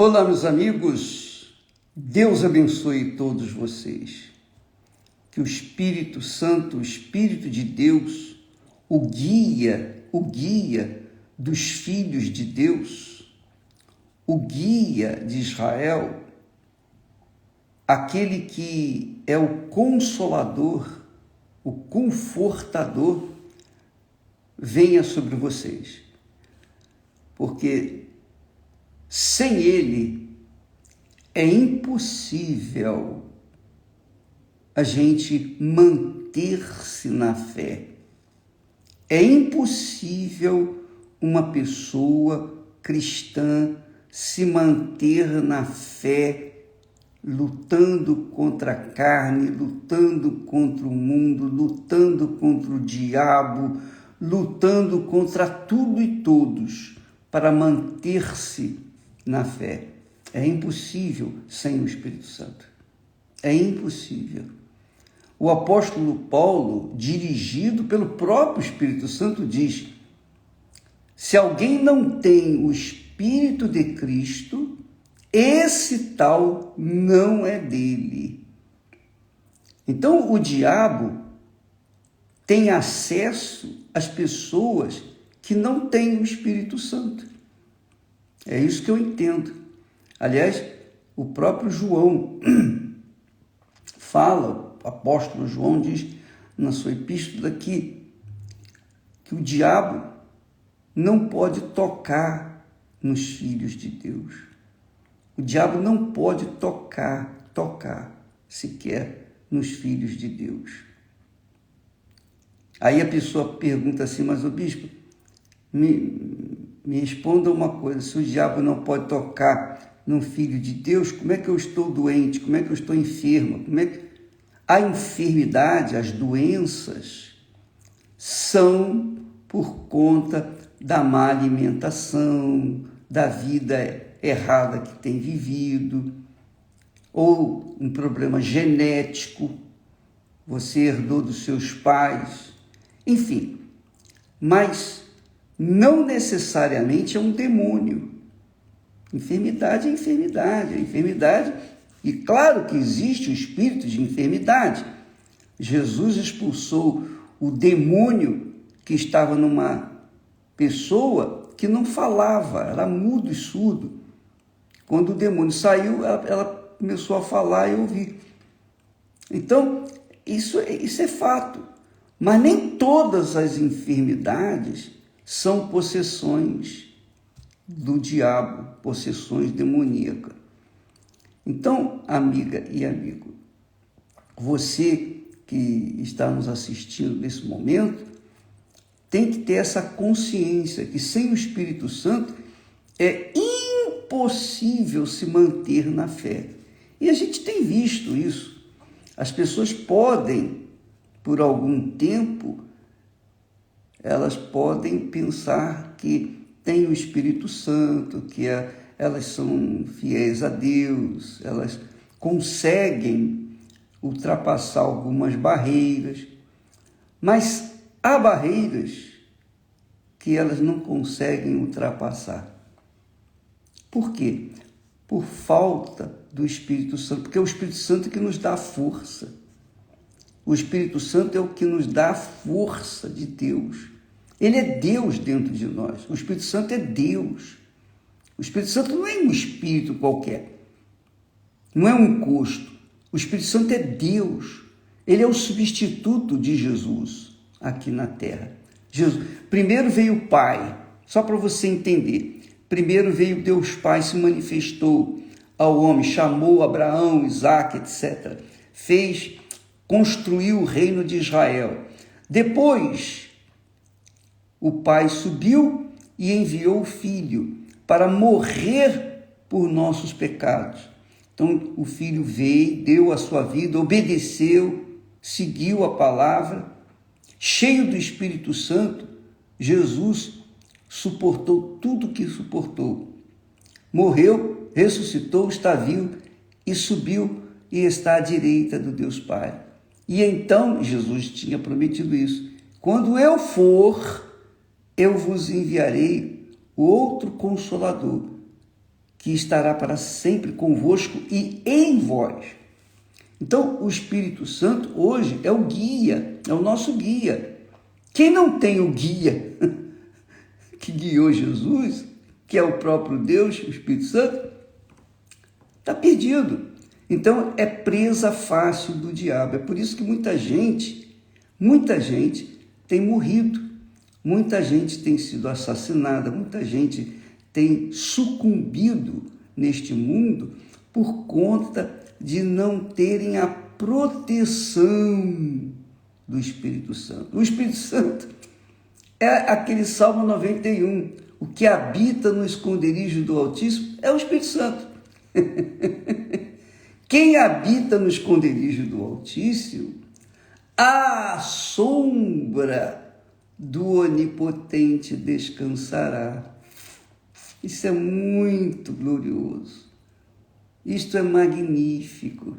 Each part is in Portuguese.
Olá, meus amigos, Deus abençoe todos vocês. Que o Espírito Santo, o Espírito de Deus, o guia dos filhos de Deus, o guia de Israel, aquele que é o consolador, o confortador, venha sobre vocês. Porque sem Ele é impossível a gente manter-se na fé. É impossível uma pessoa cristã se manter na fé, lutando contra a carne, lutando contra o mundo, lutando contra o diabo, lutando contra tudo e todos, para manter-se na fé. É impossível sem o Espírito Santo. É impossível. O apóstolo Paulo, dirigido pelo próprio Espírito Santo, diz: se alguém não tem o Espírito de Cristo, esse tal não é dele. Então, o diabo tem acesso às pessoas que não têm o Espírito Santo. É isso que eu entendo. Aliás, o próprio João fala, o apóstolo João diz na sua epístola que o diabo não pode tocar nos filhos de Deus. O diabo não pode tocar sequer nos filhos de Deus. Aí a pessoa pergunta assim: mas o bispo, me responda uma coisa, se o diabo não pode tocar no filho de Deus, como é que eu estou doente? Como é que eu estou enferma? A enfermidade, as doenças, são por conta da má alimentação, da vida errada que tem vivido, ou um problema genético, você herdou dos seus pais, enfim. Mas não necessariamente é um demônio. Enfermidade é enfermidade. E claro que existe o espírito de enfermidade. Jesus expulsou o demônio que estava numa pessoa que não falava, era mudo e surdo. Quando o demônio saiu, ela começou a falar e ouvir. Então, isso é fato. Mas nem todas as enfermidades são possessões do diabo, possessões demoníacas. Então, amiga e amigo, você que está nos assistindo nesse momento, tem que ter essa consciência que sem o Espírito Santo é impossível se manter na fé. E a gente tem visto isso. As pessoas podem, por algum tempo, elas podem pensar que tem o Espírito Santo, que elas são fiéis a Deus, elas conseguem ultrapassar algumas barreiras, mas há barreiras que elas não conseguem ultrapassar. Por quê? Por falta do Espírito Santo, porque é o Espírito Santo que nos dá força. O Espírito Santo é o que nos dá a força de Deus. Ele é Deus dentro de nós. O Espírito Santo é Deus. O Espírito Santo não é um espírito qualquer. Não é um encosto. O Espírito Santo é Deus. Ele é o substituto de Jesus aqui na terra. Primeiro veio o Pai, só para você entender. Primeiro veio Deus Pai, se manifestou ao homem, chamou Abraão, Isaque, etc. Construiu o reino de Israel. Depois, o Pai subiu e enviou o Filho para morrer por nossos pecados. Então, o Filho veio, deu a sua vida, obedeceu, seguiu a palavra. Cheio do Espírito Santo, Jesus suportou tudo o que suportou. Morreu, ressuscitou, está vivo e subiu e está à direita do Deus Pai. E então, Jesus tinha prometido isso: quando eu for, eu vos enviarei o outro Consolador, que estará para sempre convosco e em vós. Então, o Espírito Santo hoje é o guia, é o nosso guia. Quem não tem o guia que guiou Jesus, que é o próprio Deus, o Espírito Santo, está perdido. Então, é presa fácil do diabo. É por isso que muita gente tem morrido, muita gente tem sido assassinada, muita gente tem sucumbido neste mundo por conta de não terem a proteção do Espírito Santo. O Espírito Santo é aquele Salmo 91, o que habita no esconderijo do Altíssimo é o Espírito Santo. Quem habita no esconderijo do Altíssimo, à sombra do Onipotente descansará. Isso é muito glorioso. Isto é magnífico.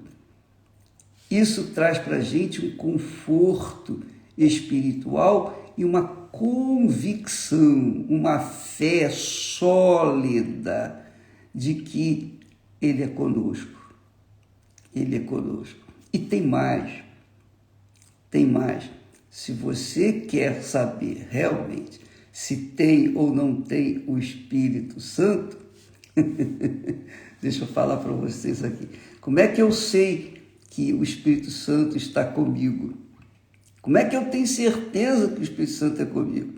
Isso traz para a gente um conforto espiritual e uma convicção, uma fé sólida de que Ele é conosco. Ele é conosco. E tem mais. Se você quer saber realmente se tem ou não tem o Espírito Santo, deixa eu falar para vocês aqui. Como é que eu sei que o Espírito Santo está comigo? Como é que eu tenho certeza que o Espírito Santo é comigo?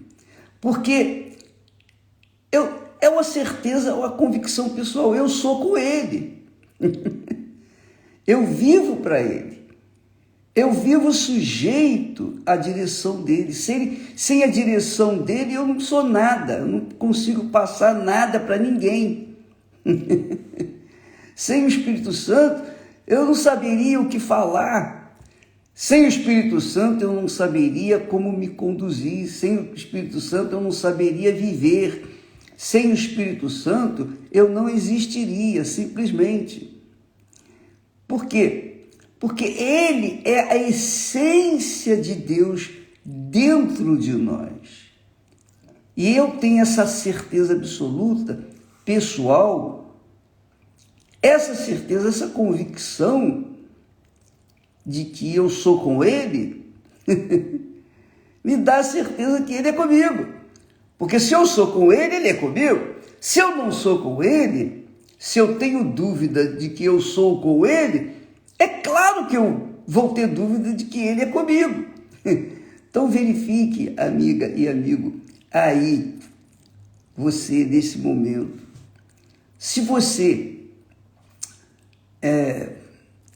Porque é uma certeza, uma convicção pessoal. Eu sou com Ele. Eu vivo para Ele. Eu vivo sujeito à direção dele. Sem a direção dele, eu não sou nada. Eu não consigo passar nada para ninguém. Sem o Espírito Santo, eu não saberia o que falar. Sem o Espírito Santo, eu não saberia como me conduzir. Sem o Espírito Santo, eu não saberia viver. Sem o Espírito Santo, eu não existiria, simplesmente. Por quê? Porque Ele é a essência de Deus dentro de nós. E eu tenho essa certeza absoluta, pessoal, essa certeza, essa convicção de que eu sou com Ele, me dá a certeza que Ele é comigo. Porque se eu sou com Ele, Ele é comigo. Se eu não sou com Ele, se eu tenho dúvida de que eu sou com Ele, é claro que eu vou ter dúvida de que Ele é comigo. Então verifique, amiga e amigo, aí, você nesse momento. Se você é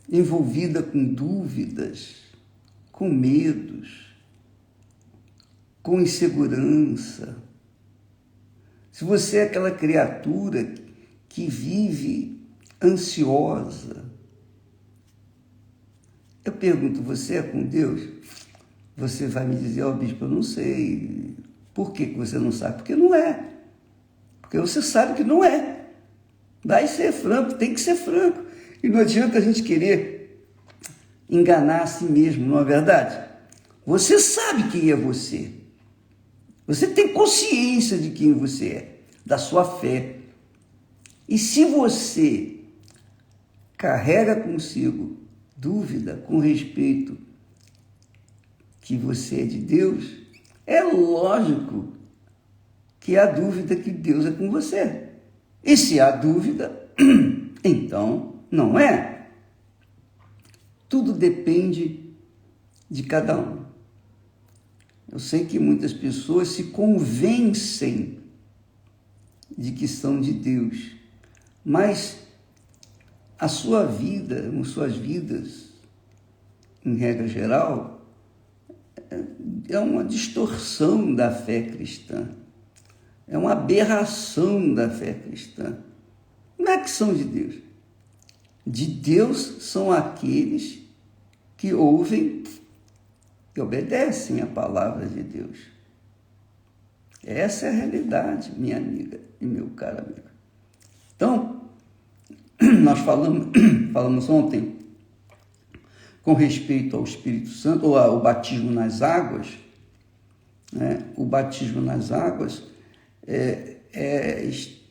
envolvida com dúvidas, com medos, com insegurança, se você é aquela criatura que vive ansiosa, eu pergunto, você é com Deus? Você vai me dizer, bispo, eu não sei. Por que você não sabe? Porque não é. Porque você sabe que não é. Vai ser franco, tem que ser franco. E não adianta a gente querer enganar a si mesmo, não é verdade? Você sabe quem é você. Você tem consciência de quem você é, da sua fé. E se você carrega consigo dúvida com respeito que você é de Deus, é lógico que há dúvida que Deus é com você. E se há dúvida, então não é. Tudo depende de cada um. Eu sei que muitas pessoas se convencem de que são de Deus, mas a sua vida, as suas vidas, em regra geral, é uma distorção da fé cristã. É uma aberração da fé cristã. Não é que são de Deus. De Deus são aqueles que ouvem e obedecem a palavra de Deus. Essa é a realidade, minha amiga e meu caro amigo. Então, nós falamos ontem com respeito ao Espírito Santo, ou ao batismo nas águas, né? O batismo nas águas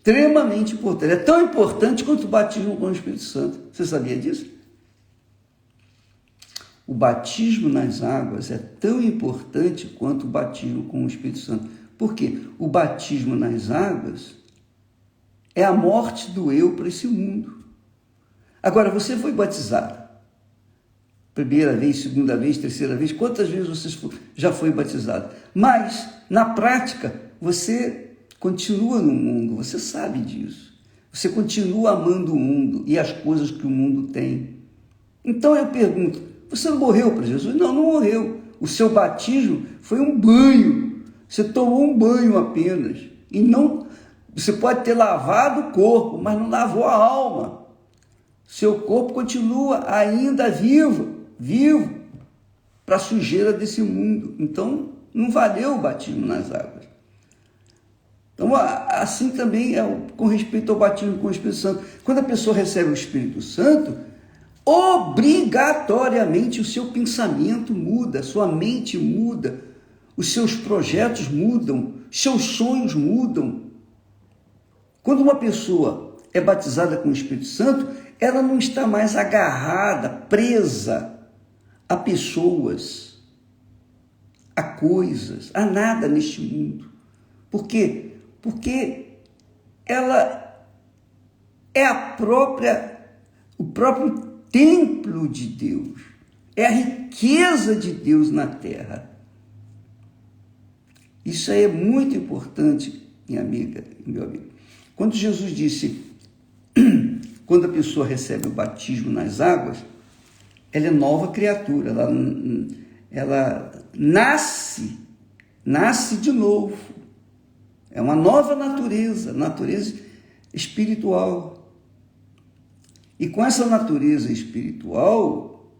extremamente importante. É tão importante quanto o batismo com o Espírito Santo. Você sabia disso? O batismo nas águas é tão importante quanto o batismo com o Espírito Santo. Por quê? O batismo nas águas é a morte do eu para esse mundo. Agora, você foi batizado. Primeira vez, segunda vez, terceira vez, quantas vezes você já foi batizado? Mas, na prática, você continua no mundo, você sabe disso. Você continua amando o mundo e as coisas que o mundo tem. Então eu pergunto, você não morreu para Jesus? Não, não morreu. O seu batismo foi um banho. Você tomou um banho apenas. E não, você pode ter lavado o corpo, mas não lavou a alma. Seu corpo continua ainda vivo para a sujeira desse mundo. Então, não valeu o batismo nas águas. Então, assim também é com respeito ao batismo com o Espírito Santo. Quando a pessoa recebe o Espírito Santo, obrigatoriamente o seu pensamento muda, sua mente muda, os seus projetos mudam, seus sonhos mudam. Quando uma pessoa é batizada com o Espírito Santo, ela não está mais agarrada, presa a pessoas, a coisas, a nada neste mundo. Por quê? Porque ela é o próprio templo de Deus, é a riqueza de Deus na terra. Isso aí é muito importante, minha amiga e meu amigo. Quando Jesus disse, quando a pessoa recebe o batismo nas águas, ela é nova criatura, ela nasce de novo. É uma nova natureza espiritual. E com essa natureza espiritual,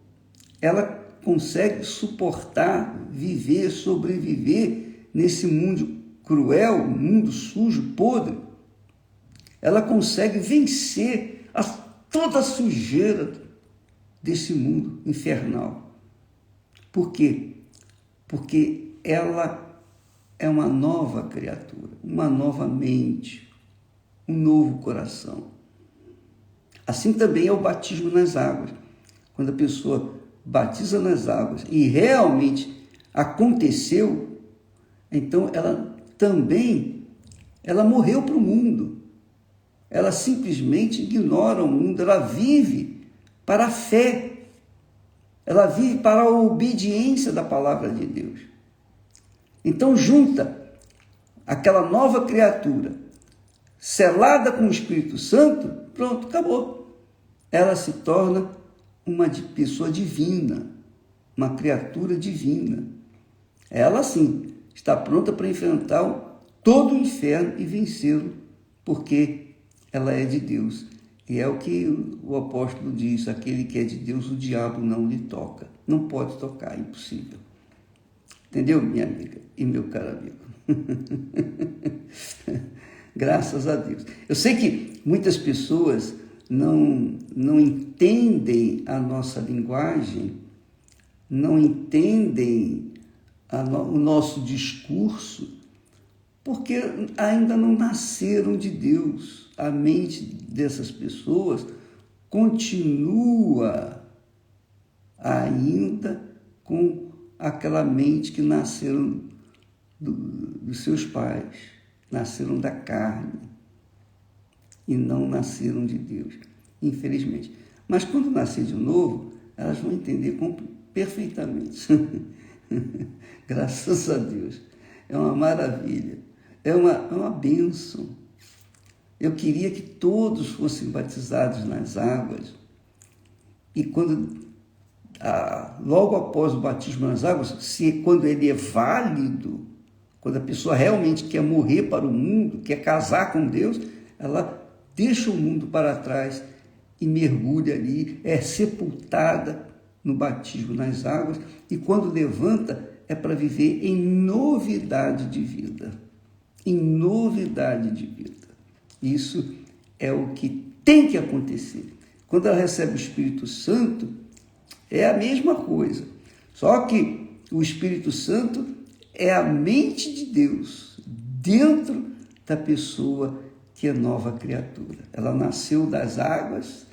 ela consegue suportar, viver, sobreviver nesse mundo cruel, mundo sujo, podre. Ela consegue vencer toda a sujeira desse mundo infernal. Por quê? Porque ela é uma nova criatura, uma nova mente, um novo coração. Assim também é o batismo nas águas. Quando a pessoa batiza nas águas e realmente aconteceu, então ela morreu para o mundo. Ela simplesmente ignora o mundo, ela vive para a fé. Ela vive para a obediência da palavra de Deus. Então junta aquela nova criatura, selada com o Espírito Santo, pronto, acabou. Ela se torna uma pessoa divina, uma criatura divina. Ela sim está pronta para enfrentar todo o inferno e vencê-lo, porque ela é de Deus. E é o que o apóstolo diz, aquele que é de Deus, o diabo não lhe toca. Não pode tocar, é impossível. Entendeu, minha amiga e meu caro amigo? Graças a Deus. Eu sei que muitas pessoas não entendem a nossa linguagem, não entendem o nosso discurso, porque ainda não nasceram de Deus. A mente dessas pessoas continua ainda com aquela mente que nasceram dos seus pais, nasceram da carne e não nasceram de Deus, infelizmente. Mas quando nascer de novo, elas vão entender perfeitamente. Graças a Deus. É uma maravilha, é uma bênção. Eu queria que todos fossem batizados nas águas e logo após o batismo nas águas, quando ele é válido, quando a pessoa realmente quer morrer para o mundo, quer casar com Deus, ela deixa o mundo para trás e mergulha ali, é sepultada no batismo nas águas, e quando levanta é para viver em novidade de vida. Em novidade de vida. Isso é o que tem que acontecer. Quando ela recebe o Espírito Santo, é a mesma coisa. Só que o Espírito Santo é a mente de Deus dentro da pessoa que é nova criatura. Ela nasceu das águas,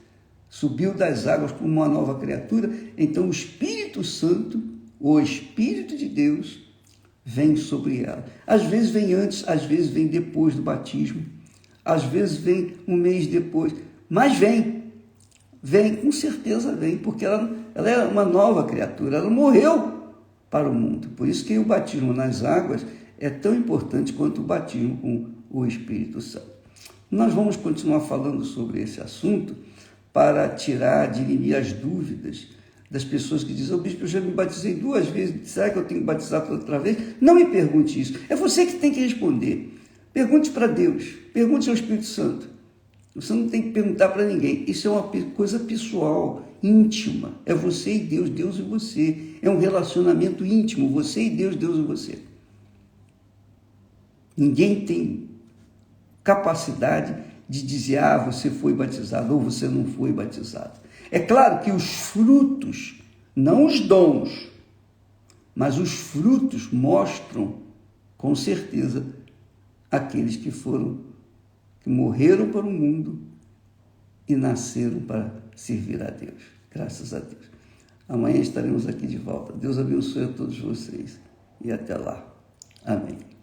subiu das águas como uma nova criatura, então o Espírito Santo, o Espírito de Deus, vem sobre ela. Às vezes vem antes, às vezes vem depois do batismo, às vezes vem um mês depois, mas vem, com certeza vem, porque ela é uma nova criatura, ela morreu para o mundo. Por isso que o batismo nas águas é tão importante quanto o batismo com o Espírito Santo. Nós vamos continuar falando sobre esse assunto para tirar, dirimir as dúvidas das pessoas que dizem: bispo, eu já me batizei 2 vezes, será que eu tenho que batizar outra vez? Não me pergunte isso, é você que tem que responder. Pergunte para Deus, pergunte ao Espírito Santo. Você não tem que perguntar para ninguém, isso é uma coisa pessoal, íntima, é você e Deus, Deus e você, é um relacionamento íntimo, você e Deus, Deus e você. Ninguém tem capacidade de dizer: você foi batizado ou você não foi batizado. É claro que os frutos, não os dons, mas os frutos mostram, com certeza, aqueles que morreram para o mundo e nasceram para servir a Deus. Graças a Deus. Amanhã estaremos aqui de volta. Deus abençoe a todos vocês e até lá. Amém.